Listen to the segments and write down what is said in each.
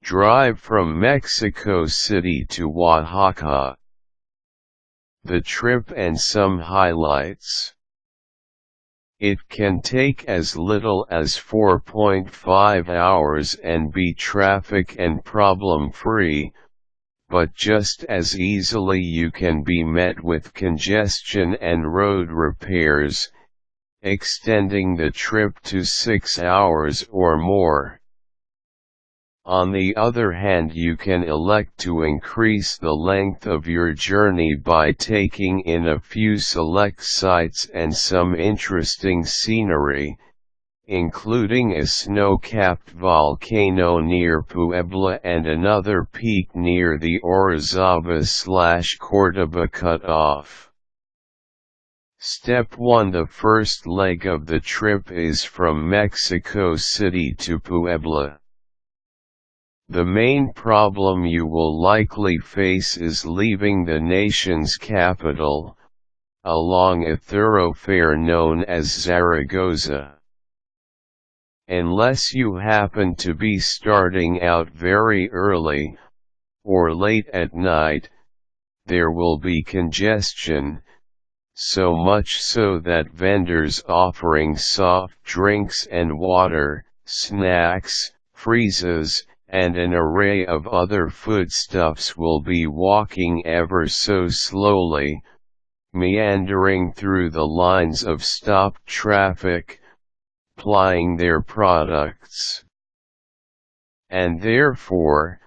Drive from Mexico City to Oaxaca. The trip and some highlights. It can take as little as 4.5 hours and be traffic and problem-free, but just as easily you can be met with congestion and road repairs, extending the trip to 6 hours or more. On the other hand, you can elect to increase the length of your journey by taking in a few select sites and some interesting scenery, including a snow-capped volcano near Puebla and another peak near the Orizaba/Córdoba cutoff. Step 1. The first leg of the trip is from Mexico City to Puebla. The main problem you will likely face is leaving the nation's capital, along a thoroughfare known as Zaragoza. Unless you happen to be starting out very early, or late at night, there will be congestion, so much so that vendors offering soft drinks and water, snacks, freezes, and an array of other foodstuffs will be walking ever so slowly, meandering through the lines of stopped traffic, plying their products. And therefore,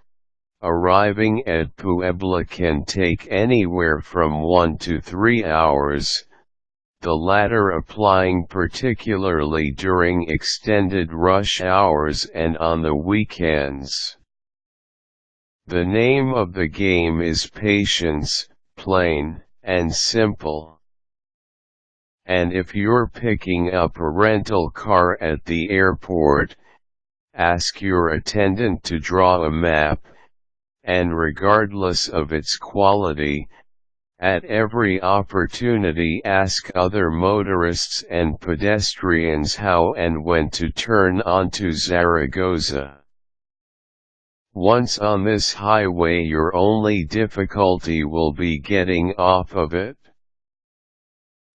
arriving at Puebla can take anywhere from 1 to 3 hours, the latter applying particularly during extended rush hours and on the weekends. The name of the game is patience, plain and simple. And if you're picking up a rental car at the airport, ask your attendant to draw a map, and regardless of its quality, at every opportunity ask other motorists and pedestrians how and when to turn onto Zaragoza. Once on this highway, your only difficulty will be getting off of it.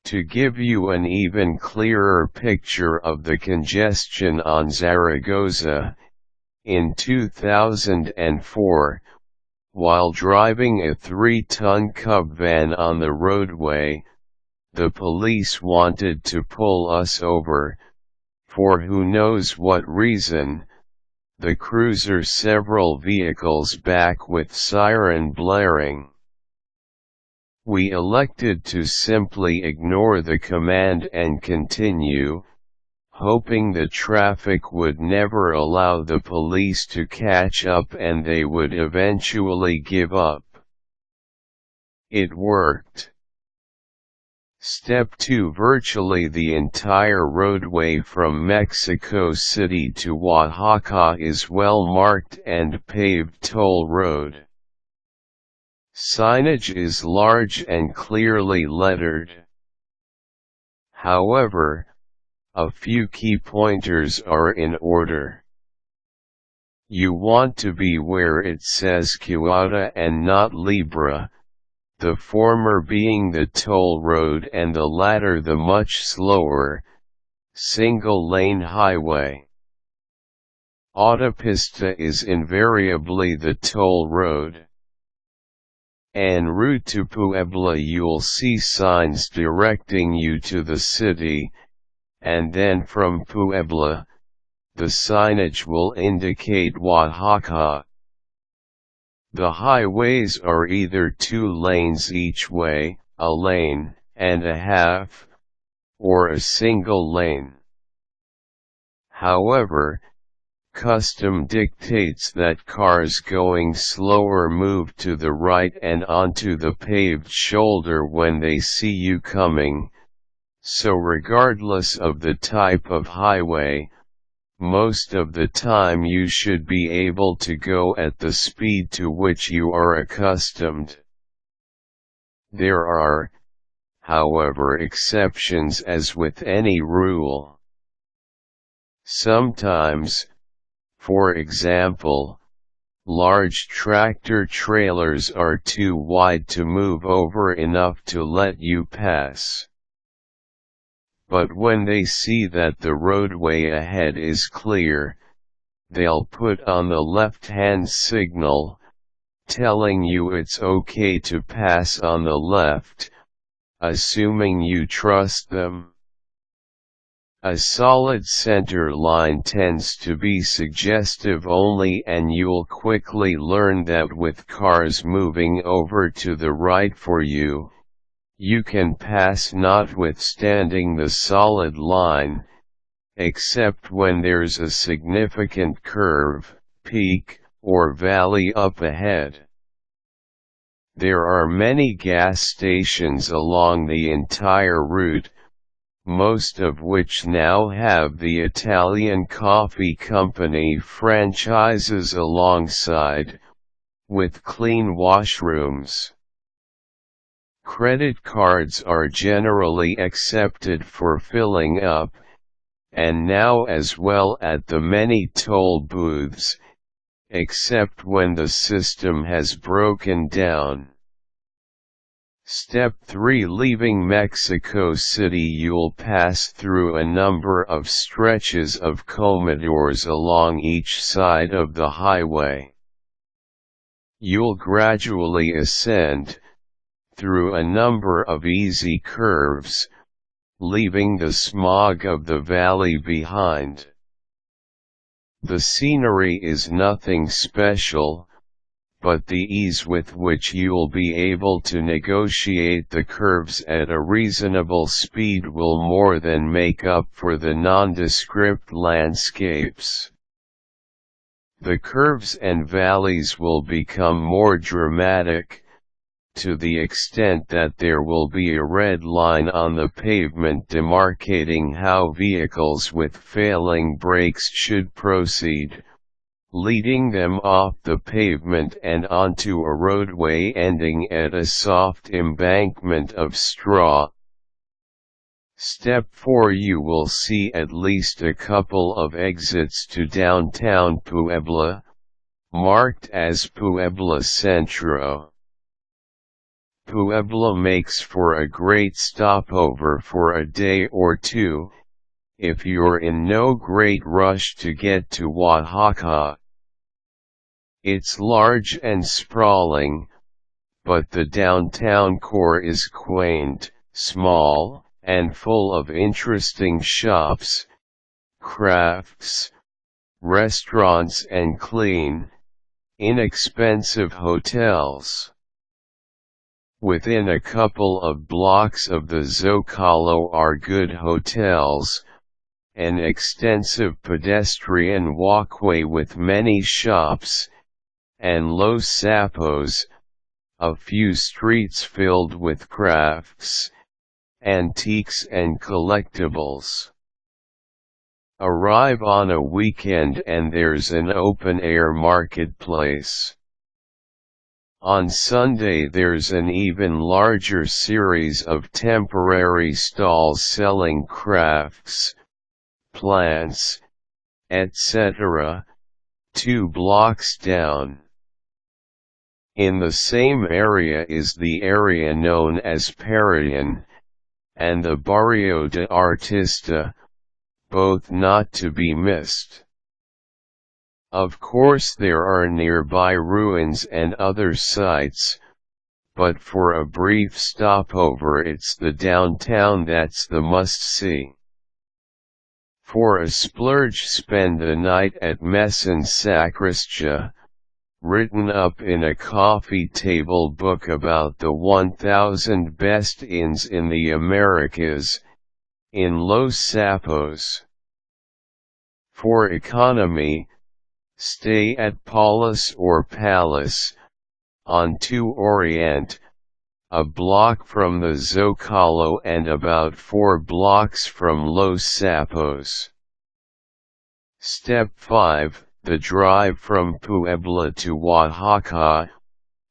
To give you an even clearer picture of the congestion on Zaragoza, in 2004, while driving a 3-ton cub van on the roadway, the police wanted to pull us over, for who knows what reason, the cruiser several vehicles back with siren blaring. We elected to simply ignore the command and continue, hoping the traffic would never allow the police to catch up and they would eventually give up. It worked. Step 2. Virtually the entire roadway from Mexico City to Oaxaca is well marked and paved toll road. Signage is large and clearly lettered. However, a few key pointers are in order. You want to be where it says Quota and not Libra, the former being the toll road and the latter the much slower, single-lane highway. Autopista is invariably the toll road. En route to Puebla you'll see signs directing you to the city, and then from Puebla, the signage will indicate Oaxaca. The highways are either 2 lanes each way, a lane and a half, or a single lane. However, custom dictates that cars going slower move to the right and onto the paved shoulder when they see you coming. So regardless of the type of highway, most of the time you should be able to go at the speed to which you are accustomed. There are, however, exceptions as with any rule. Sometimes, for example, large tractor trailers are too wide to move over enough to let you pass. But when they see that the roadway ahead is clear, they'll put on the left-hand signal, telling you it's okay to pass on the left, assuming you trust them. A solid center line tends to be suggestive only, and you'll quickly learn that with cars moving over to the right for you, you can pass notwithstanding the solid line, except when there's a significant curve, peak, or valley up ahead. There are many gas stations along the entire route, most of which now have the Italian coffee company franchises alongside, with clean washrooms. Credit cards are generally accepted for filling up, and now as well at the many toll booths, except when the system has broken down. Step 3: leaving Mexico City, you'll pass through a number of stretches of comedores along each side of the highway. You'll gradually ascend, through a number of easy curves, leaving the smog of the valley behind. The scenery is nothing special, but the ease with which you'll be able to negotiate the curves at a reasonable speed will more than make up for the nondescript landscapes. The curves and valleys will become more dramatic, to the extent that there will be a red line on the pavement demarcating how vehicles with failing brakes should proceed, leading them off the pavement and onto a roadway ending at a soft embankment of straw. Step 4: you will see at least a couple of exits to downtown Puebla, marked as Puebla Centro. Puebla makes for a great stopover for a day or two, if you're in no great rush to get to Oaxaca. It's large and sprawling, but the downtown core is quaint, small, and full of interesting shops, crafts, restaurants and clean, inexpensive hotels. Within a couple of blocks of the Zocalo are good hotels, an extensive pedestrian walkway with many shops, and Los Sapos, a few streets filled with crafts, antiques and collectibles. Arrive on a weekend and there's an open-air marketplace. On Sunday there's an even larger series of temporary stalls selling crafts, plants, etc., 2 blocks down. In the same area is the area known as Parian, and the Barrio de Artista, both not to be missed. Of course there are nearby ruins and other sites, but for a brief stopover it's the downtown that's the must-see. For a splurge, spend a night at Messon Sacristia, written up in a coffee table book about the 1,000 best inns in the Americas, in Los Sapos. For economy, stay at Paulus or Palace, on 2 Orient, a block from the Zocalo and about 4 blocks from Los Sapos. Step 5: the drive from Puebla to Oaxaca,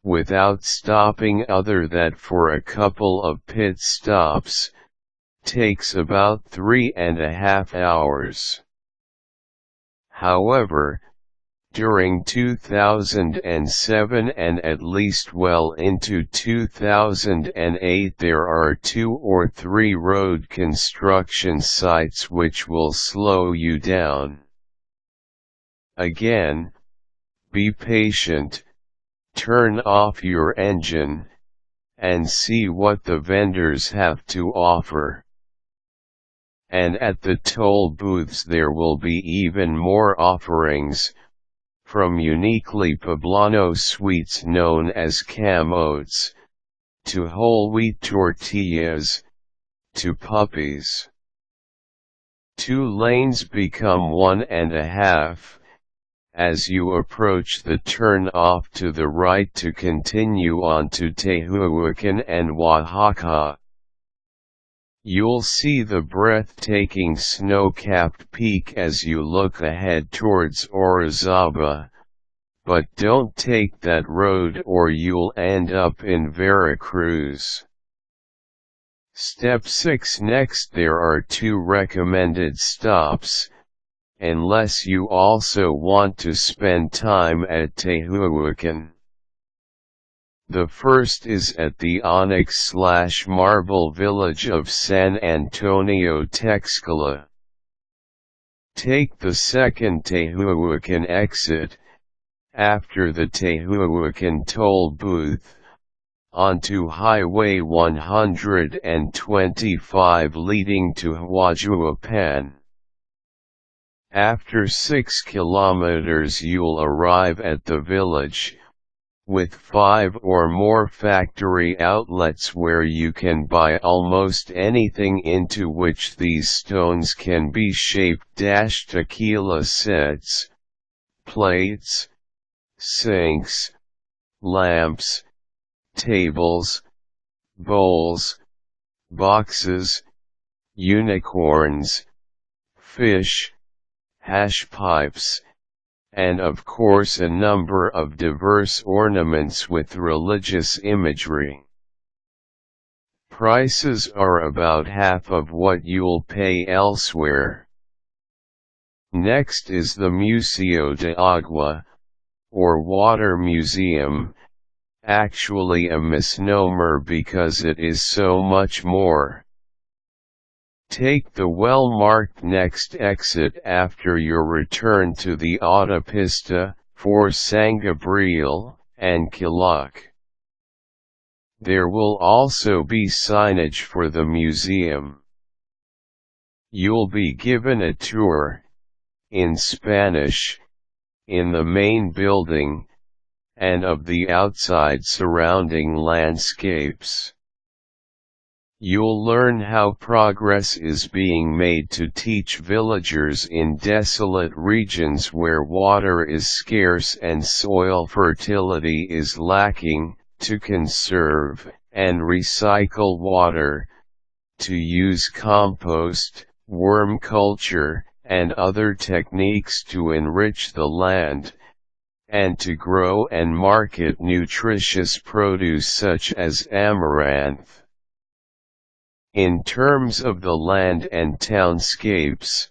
without stopping other than for a couple of pit stops, takes about 3.5 hours. However, During 2007 and at least well into 2008 there are 2 or 3 road construction sites which will slow you down. Again, be patient, turn off your engine, and see what the vendors have to offer. And at the toll booths there will be even more offerings, from uniquely poblano sweets known as camotes, to whole wheat tortillas, to puppies. 2 lanes become 1.5, as you approach the turn off to the right to continue on to Tehuacan and Oaxaca. You'll see the breathtaking snow-capped peak as you look ahead towards Orizaba, but don't take that road or you'll end up in Veracruz. Step 6. Next there are 2 recommended stops, unless you also want to spend time at Tehuacan. The first is at the onyx/marble village of San Antonio Texcola. Take the second Tehuacan exit, after the Tehuacan toll booth, onto Highway 125 leading to Huajuapan. After 6 kilometers you'll arrive at the village, with 5 or more factory outlets where you can buy almost anything into which these stones can be shaped. Tequila sets, plates, sinks, lamps, tables, bowls, boxes, unicorns, fish, hash pipes, and of course a number of diverse ornaments with religious imagery. Prices are about half of what you'll pay elsewhere. Next is the Museo de Agua, or Water Museum, actually a misnomer because it is so much more. Take the well-marked next exit after your return to the autopista, for San Gabriel and Kilac. There will also be signage for the museum. You'll be given a tour, in Spanish, in the main building, and of the outside surrounding landscapes. You'll learn how progress is being made to teach villagers in desolate regions where water is scarce and soil fertility is lacking, to conserve and recycle water, to use compost, worm culture, and other techniques to enrich the land, and to grow and market nutritious produce such as amaranth. In terms of the land and townscapes,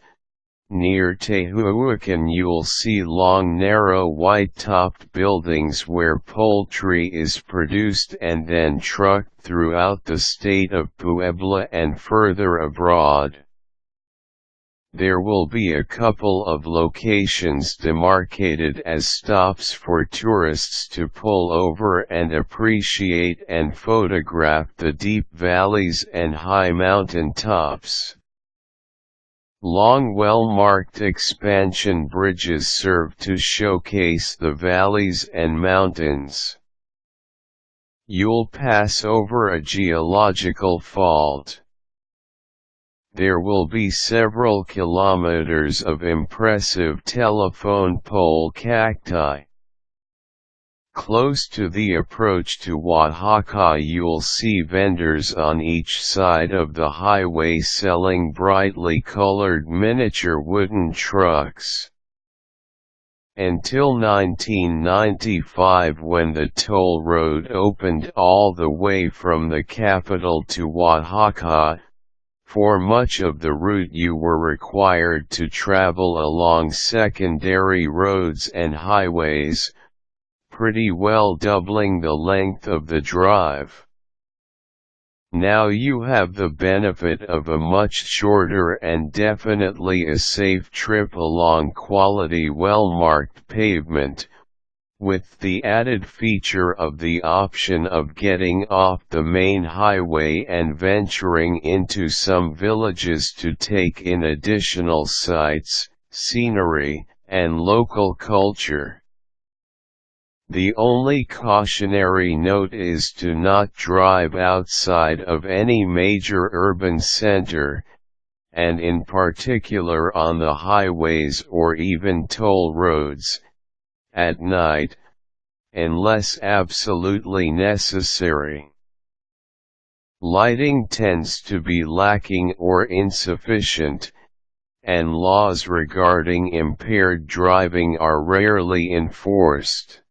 near Tehuacan you'll see long narrow white-topped buildings where poultry is produced and then trucked throughout the state of Puebla and further abroad. There will be a couple of locations demarcated as stops for tourists to pull over and appreciate and photograph the deep valleys and high mountain tops. Long well-marked expansion bridges serve to showcase the valleys and mountains. You'll pass over a geological fault. There will be several kilometers of impressive telephone pole cacti. Close to the approach to Oaxaca you'll see vendors on each side of the highway selling brightly colored miniature wooden trucks. Until 1995, when the toll road opened all the way from the capital to Oaxaca, For much of the route you were required to travel along secondary roads and highways, pretty well doubling the length of the drive. Now you have the benefit of a much shorter and definitely a safe trip along quality well-marked pavement, with the added feature of the option of getting off the main highway and venturing into some villages to take in additional sights, scenery, and local culture. The only cautionary note is to not drive outside of any major urban center, and in particular on the highways or even toll roads, at night, unless absolutely necessary. Lighting tends to be lacking or insufficient, and laws regarding impaired driving are rarely enforced.